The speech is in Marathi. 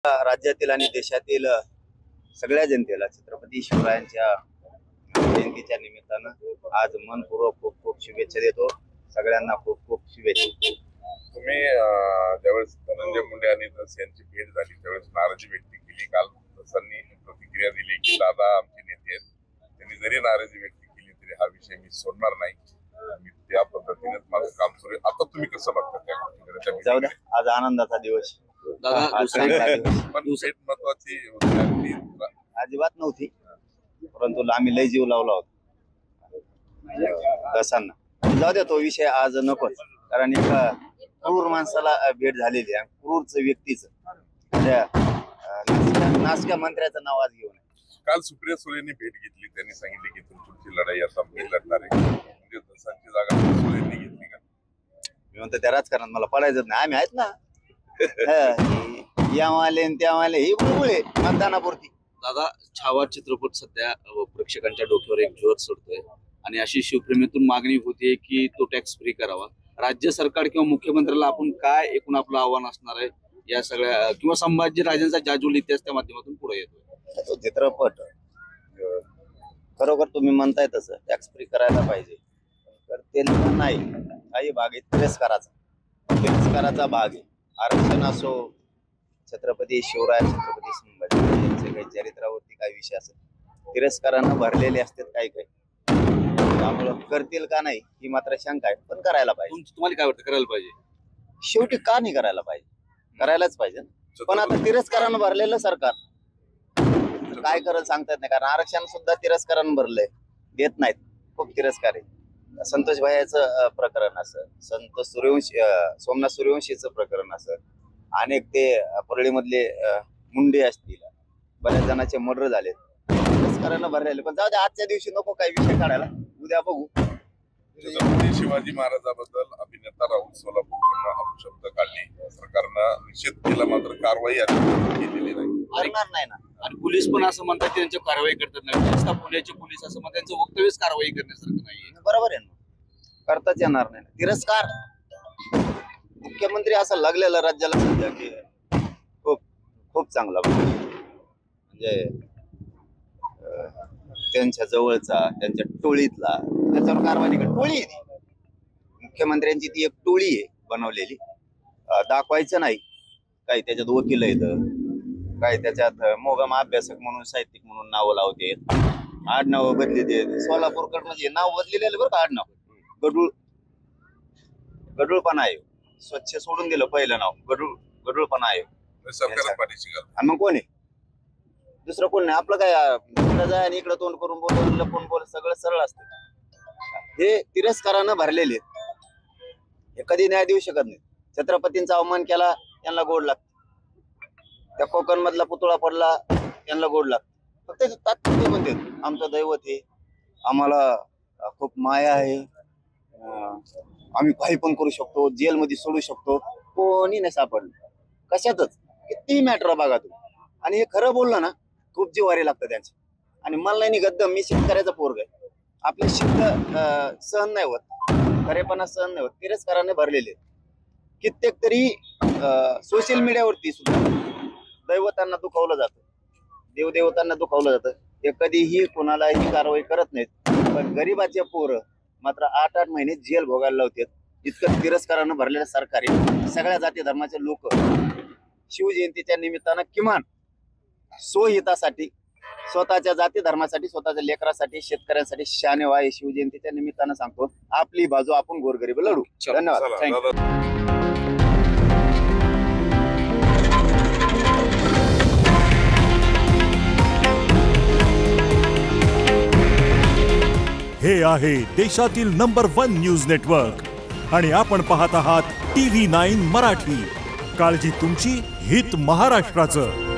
राज्यातील आणि देशातील सगळ्या जनतेला छत्रपती शिवरायांच्या जयंतीच्या निमित्तानं आज मनपूर्वक खूप खूप शुभेच्छा देतो। सगळ्यांना खूप खूप शुभेच्छा। तुम्ही ज्यावेळेस धनंजय मुंडे आणि दस यांची भेट झाली त्यावेळेस नाराजी व्यक्त केली। काल दसांनी प्रतिक्रिया दिली की दादा आमचे नेते आहेत, त्यांनी जरी नाराजी व्यक्त केली तरी हा विषय मी सोडणार नाही, मी त्या पद्धतीनेच माझं काम सुरू आहे। आता तुम्ही कसं बघता त्या गोष्टीकडे? जाऊ द्या, आज आनंदाचा दिवस दादा पण भेट महत्वाची होती अजिबात नव्हती, परंतु आम्ही लय जीव लावला होता दसांना। जाऊ द्या, तो विषय आज नकोच, कारण एका क्रूर माणसाला भेट झालेली आहे, क्रूरच व्यक्तीच नासक्या मंत्र्याचं नाव आज घेऊन। काल सुप्रिया सुळेंनी भेट घेतली, त्यांनी सांगितले की तुमची लढाई आता मी लढणार आहे, म्हणजे दसांची जागा सुळेंनी घेतली का? मी म्हणतो त्या राजकारणात मला पडायचं नाही, आम्ही आहेत ना। यावाले त्यावाले ही बुळबुळे मतदानापुरती। दादा, छावा चित्रपट सध्या प्रेक्षकांच्या डोक्यावर एक जोर सोडतोय आणि अशी शिवप्रेमीतून मागणी होतीये की तो टॅक्स फ्री करावा। राज्य सरकार किंवा मुख्यमंत्र्याला आपण काय एकूण आपलं आव्हान असणार आहे या सगळ्या, किंवा संभाजी राजांचा जाजूल इतिहास त्या माध्यमातून पुढे येतोय? तो चित्रपट खरोखर तुम्ही म्हणताय तसं टॅक्स फ्री करायला पाहिजे, तर ते नाही, काही भाग आहे तिरस्काराचा भाग आहे। आरक्षण असो, छत्रपती शिवराय छत्रपती संभाजी यांचे काही चरित्रावरती काही विषय असेल तिरस्कारानं भरलेले असतात काही काही, त्यामुळं करतील का नाही ही मात्र शंका आहे, पण करायला पाहिजे। तुम्हाला काय वाटतं, करायला पाहिजे? शेवटी का नाही करायला पाहिजे? करायलाच पाहिजे ना। पण आता तिरस्कारानं भरलेलं सरकार काय करत सांगता येत नाही, कारण आरक्षण सुद्धा तिरस्कारानं भरलंय, देत नाहीत, खूप तिरस्कार आहे। संतोष भाईचं प्रकरण असं, संतोष सूर्यवंशी सोमनाथ सूर्यवंशीचं प्रकरण असं, अनेक ते परळीमधले मुंडे असतील, बऱ्याच जणांचे मर्डर झाले, तिरस्कारानं भरलेले। पण जाऊ दे, आजच्या दिवशी नको काही विषय काढायला, उद्या बघू। छत्रपती शिवाजी महाराजांबद्दल अभिनेता राहुल सोलापूरकडून अपशब्द काढले, सरकारनं निषेध केला, मात्र कारवाई केलेली नाही। करणार नाही ना, आणि पोलीस पण असं म्हणतात की त्यांची कारवाई करतात नाही, विशेषतः पुण्याचे पोलीस असं म्हणतात त्यांचं वक्तव्यच कारवाई करण्यासारखं नाहीये। बरोबर आहे ना, करताच येणार नाही। तिरस्कार मुख्यमंत्री असं लागलेलं राज्याला सध्या की खूप खूप चांगला, म्हणजे त्यांच्या जवळचा, त्यांच्या टोळीतला, त्याच्यावर कारवाई कर। टोळी आहे ती, मुख्यमंत्र्यांची ती एक टोळी आहे बनवलेली, दाखवायचं नाही काही, त्याच्यात वकील आहेत, काही त्याच्यात मोगम अभ्यासक म्हणून साहित्यिक म्हणून नावं लावते, आडनाव बदली, सोलापूरकड म्हणजे नाव बदलेलं बरं का, आडनाव गडूळपणा आहे, स्वच्छ सोडून दिलं पहिलं नाव, गडूळपणा आहे। आणि मग कोण आहे दुसरं? कोण नाही, आपलं काय इकडं जाय आणि इकडं तोंड करून बोल, लपून बोल, सगळं सरळ असतं। हे तिरस्कारानं भरलेले, हे कधी न्याय देऊ शकत नाही। छत्रपतींचा अवमान केला त्यांना गोड लागतं, त्या कोकण मधला पुतळा पडला त्यांना गोड लागतं, फक्त तात्पुरते म्हणते आमचं दैवत आहे, आम्हाला खूप माया आहे, आम्ही काही पण करू शकतो, जेलमध्ये सोडू शकतो, कोणी नाही सापडलं कशातच, किती मॅटर बघा तुम्ही। आणि हे खरं बोललं ना, खूप जिवारी लागतं त्यांचं। आणि मला नाही गद्दम, मी शेतकऱ्याचा पोरग आहे, आपले शब्द सहन नाही होत, खरेपणा सहन नाही होत, तिरस्काराने भरलेले। कित्येक तरी सोशल मीडियावरती सुद्धा दैवतांना दुखावलं जातं, देवदेवतांना दुखावलं जातं, हे कधीही कोणालाही कारवाई करत नाहीत, पण गरीबाचे पोरं मात्र 8-8 महिने जेल भोगायला लावतात। इतकं तिरस्कारानं भरलेलं सरकार आहे। सगळ्या जाती धर्माचे लोक शिवजयंतीच्या निमित्तानं किमान स्वहितासाठी, स्वतःच्या जाती धर्मासाठी, स्वतःच्या लेकरासाठी, शेतकऱ्यांसाठी शाने व्हा, हे शिवजयंतीच्या निमित्तानं सांगतो। आपली बाजू आपण गोरगरीब लढू। धन्यवाद, थँक्यू। हे आहे देशातील नंबर 1 न्यूज नेटवर्क आणि आपण पाहत आहात TV9 मराठी। काळजी तुमची, हित महाराष्ट्राचं।